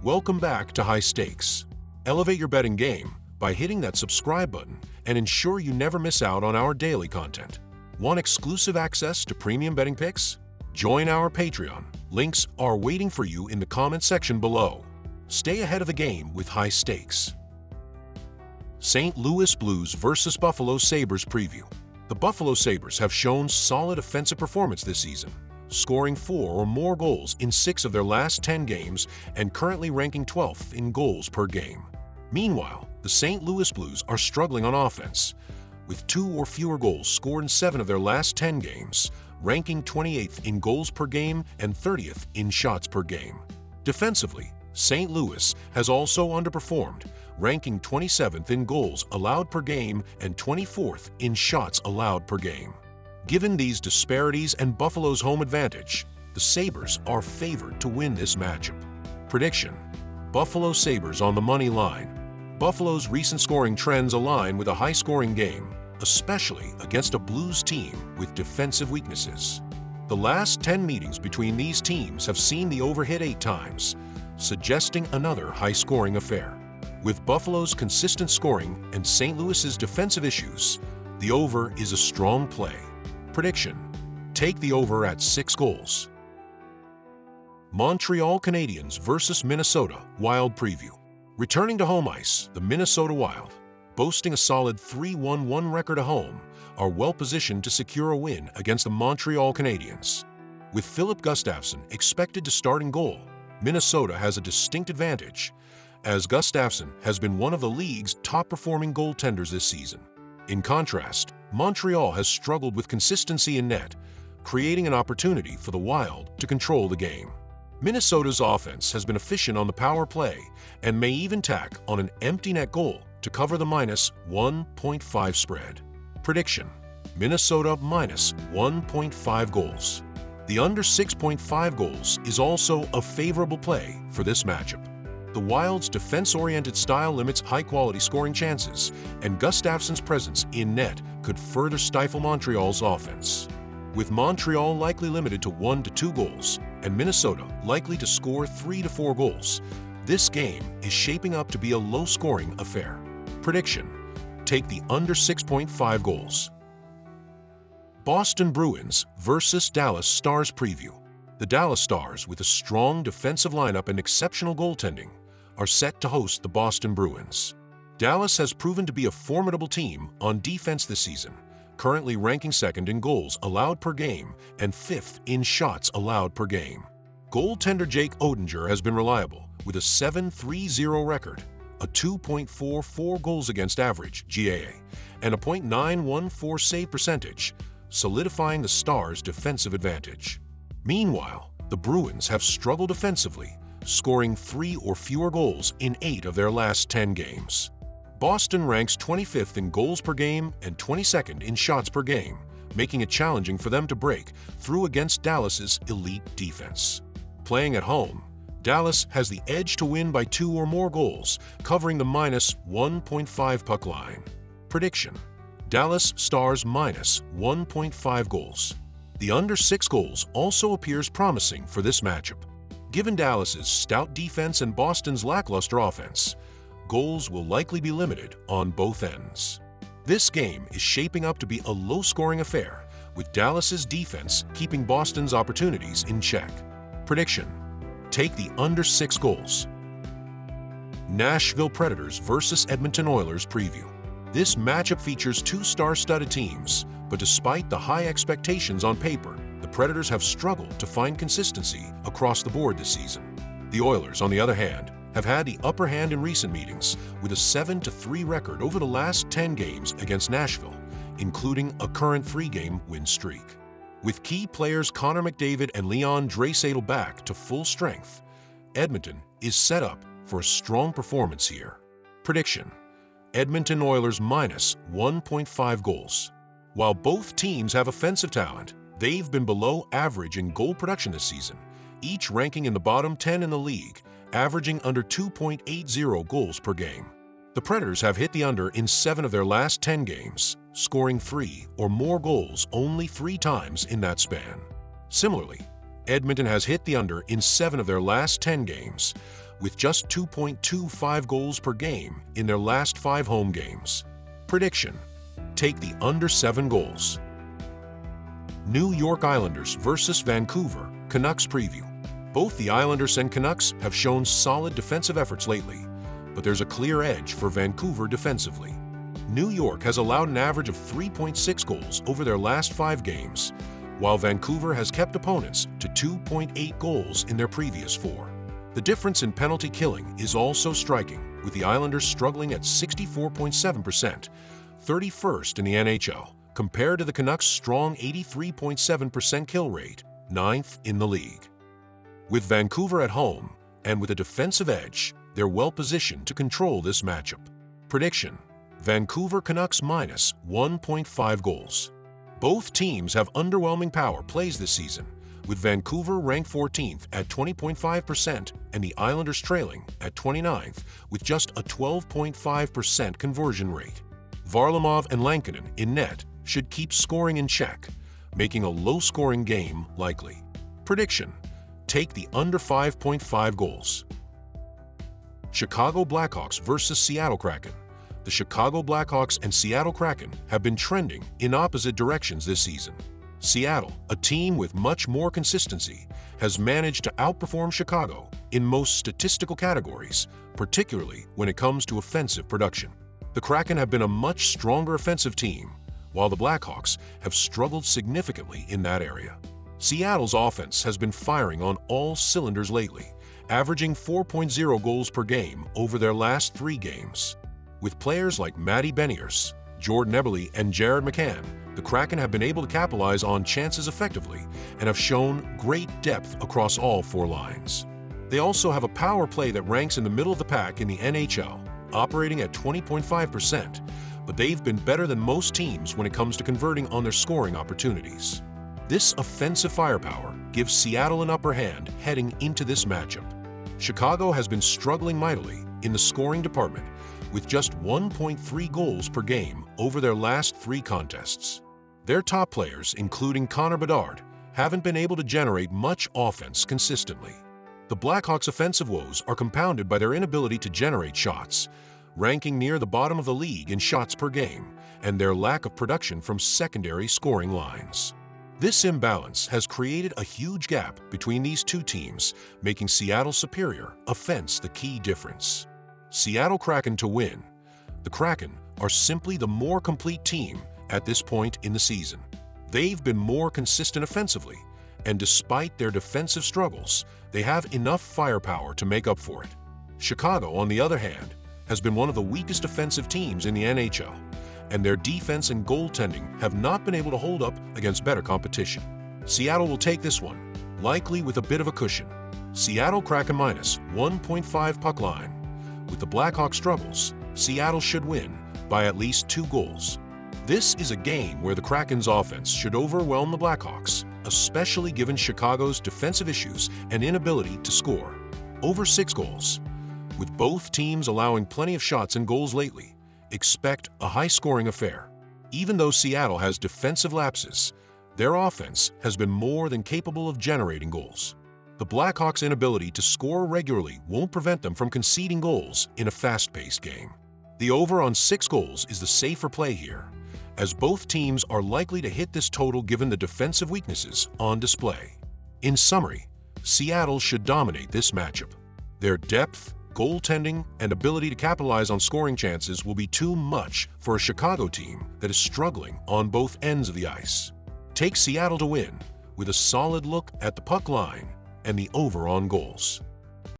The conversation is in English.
Welcome back to High Stakes. Elevate your betting game by hitting that subscribe button and ensure you never miss out on our daily content. Want exclusive access to premium betting picks? Join our Patreon. Links are waiting for you in the comment section below. Stay ahead of the game with High Stakes. St. Louis Blues vs. Buffalo Sabres preview. The Buffalo Sabres have shown solid offensive performance this season, scoring 4 or more goals in 6 of their last 10 games and currently ranking 12th in goals per game. Meanwhile, the St. Louis Blues are struggling on offense, with 2 or fewer goals scored in 7 of their last 10 games, ranking 28th in goals per game and 30th in shots per game. Defensively, St. Louis has also underperformed, ranking 27th in goals allowed per game and 24th in shots allowed per game. Given these disparities and Buffalo's home advantage, the Sabres are favored to win this matchup. Prediction: Buffalo Sabres on the money line. Buffalo's recent scoring trends align with a high-scoring game, especially against a Blues team with defensive weaknesses. The last 10 meetings between these teams have seen the over hit 8 times, suggesting another high-scoring affair. With Buffalo's consistent scoring and St. Louis's defensive issues, the over is a strong play. Prediction: take the over at 6 goals. Montreal Canadiens vs. Minnesota Wild preview. Returning to home ice, the Minnesota Wild, boasting a solid 3-1-1 record at home, are well-positioned to secure a win against the Montreal Canadiens. With Filip Gustavsson expected to start in goal, Minnesota has a distinct advantage, as Gustavsson has been one of the league's top-performing goaltenders this season. In contrast, Montreal has struggled with consistency in net, creating an opportunity for the Wild to control the game. Minnesota's offense has been efficient on the power play and may even tack on an empty net goal to cover the minus 1.5 spread. Prediction: Minnesota minus 1.5 goals. The under 6.5 goals is also a favorable play for this matchup. The Wild's defense-oriented style limits high-quality scoring chances, and Gustafsson's presence in net could further stifle Montreal's offense. With Montreal likely limited to 1 to 2 goals and Minnesota likely to score 3 to 4 goals, this game is shaping up to be a low-scoring affair. Prediction: take the under 6.5 goals. Boston Bruins vs. Dallas Stars preview. The Dallas Stars, with a strong defensive lineup and exceptional goaltending, are set to host the Boston Bruins. Dallas has proven to be a formidable team on defense this season, currently ranking 2nd in goals allowed per game and 5th in shots allowed per game. Goaltender Jake Oettinger has been reliable, with a .730 record, a 2.44 goals against average (GAA), and a .914 save percentage, solidifying the Stars' defensive advantage. Meanwhile, the Bruins have struggled offensively, scoring 3 or fewer goals in 8 of their last 10 games. Boston ranks 25th in goals per game and 22nd in shots per game, making it challenging for them to break through against Dallas's elite defense. Playing at home, Dallas has the edge to win by 2 or more goals, covering the minus 1.5 puck line. Prediction: Dallas Stars minus 1.5 goals. The under 6 goals also appears promising for this matchup. Given Dallas's stout defense and Boston's lackluster offense, goals will likely be limited on both ends. This game is shaping up to be a low-scoring affair, with Dallas's defense keeping Boston's opportunities in check. Prediction: take the under 6 goals. Nashville Predators vs. Edmonton Oilers preview. This matchup features 2 star-studded teams, but despite the high expectations on paper, the Predators have struggled to find consistency across the board this season. The Oilers, on the other hand, have had the upper hand in recent meetings, with a 7-3 record over the last 10 games against Nashville, including a current 3-game win streak. With key players Connor McDavid and Leon Draisaitl back to full strength, Edmonton is set up for a strong performance here. Prediction: Edmonton Oilers minus 1.5 goals. While both teams have offensive talent, they've been below average in goal production this season, each ranking in the bottom 10 in the league, averaging under 2.80 goals per game. The Predators have hit the under in 7 of their last 10 games, scoring 3 or more goals only 3 times in that span. Similarly, Edmonton has hit the under in 7 of their last 10 games, with just 2.25 goals per game in their last 5 home games. Prediction: take the under 7 goals. New York Islanders versus Vancouver Canucks preview. Both the Islanders and Canucks have shown solid defensive efforts lately, but there's a clear edge for Vancouver defensively. New York has allowed an average of 3.6 goals over their last 5 games, while Vancouver has kept opponents to 2.8 goals in their previous 4. The difference in penalty killing is also striking, with the Islanders struggling at 64.7%, 31st in the NHL, compared to the Canucks' strong 83.7% kill rate, 9th in the league. With Vancouver at home, and with a defensive edge, they're well positioned to control this matchup. Prediction: Vancouver Canucks minus 1.5 goals. Both teams have underwhelming power plays this season, with Vancouver ranked 14th at 20.5% and the Islanders trailing at 29th with just a 12.5% conversion rate. Varlamov and Lankinen in net should keep scoring in check, making a low-scoring game likely. Prediction: take the under 5.5 goals. Chicago Blackhawks versus Seattle Kraken. The Chicago Blackhawks and Seattle Kraken have been trending in opposite directions this season. Seattle, a team with much more consistency, has managed to outperform Chicago in most statistical categories, particularly when it comes to offensive production. The Kraken have been a much stronger offensive team, while the Blackhawks have struggled significantly in that area. Seattle's offense has been firing on all cylinders lately, averaging 4.0 goals per game over their last 3 games. With players like Matty Beniers, Jordan Eberle, and Jared McCann, the Kraken have been able to capitalize on chances effectively and have shown great depth across all 4 lines. They also have a power play that ranks in the middle of the pack in the NHL, operating at 20.5%, but they've been better than most teams when it comes to converting on their scoring opportunities. This offensive firepower gives Seattle an upper hand heading into this matchup. Chicago has been struggling mightily in the scoring department, with just 1.3 goals per game over their last 3 contests. Their top players, including Connor Bedard, haven't been able to generate much offense consistently. The Blackhawks' offensive woes are compounded by their inability to generate shots, ranking near the bottom of the league in shots per game, and their lack of production from secondary scoring lines. This imbalance has created a huge gap between these 2 teams, making Seattle's superior offense the key difference. Seattle Kraken to win. The Kraken are simply the more complete team at this point in the season. They've been more consistent offensively, and despite their defensive struggles, they have enough firepower to make up for it. Chicago, on the other hand, has been one of the weakest offensive teams in the NHL, and their defense and goaltending have not been able to hold up against better competition. Seattle will take this one, likely with a bit of a cushion. Seattle Kraken minus 1.5 puck line. With the Blackhawks' struggles, Seattle should win by at least 2 goals. This is a game where the Kraken's offense should overwhelm the Blackhawks, especially given Chicago's defensive issues and inability to score. Over 6 goals. With both teams allowing plenty of shots and goals lately, expect a high-scoring affair. Even though Seattle has defensive lapses, their offense has been more than capable of generating goals. The Blackhawks' inability to score regularly won't prevent them from conceding goals in a fast-paced game. The over on 6 goals is the safer play here, as both teams are likely to hit this total given the defensive weaknesses on display. In summary, Seattle should dominate this matchup. Their depth, goaltending, and ability to capitalize on scoring chances will be too much for a Chicago team that is struggling on both ends of the ice. Take Seattle to win, with a solid look at the puck line and the over on goals.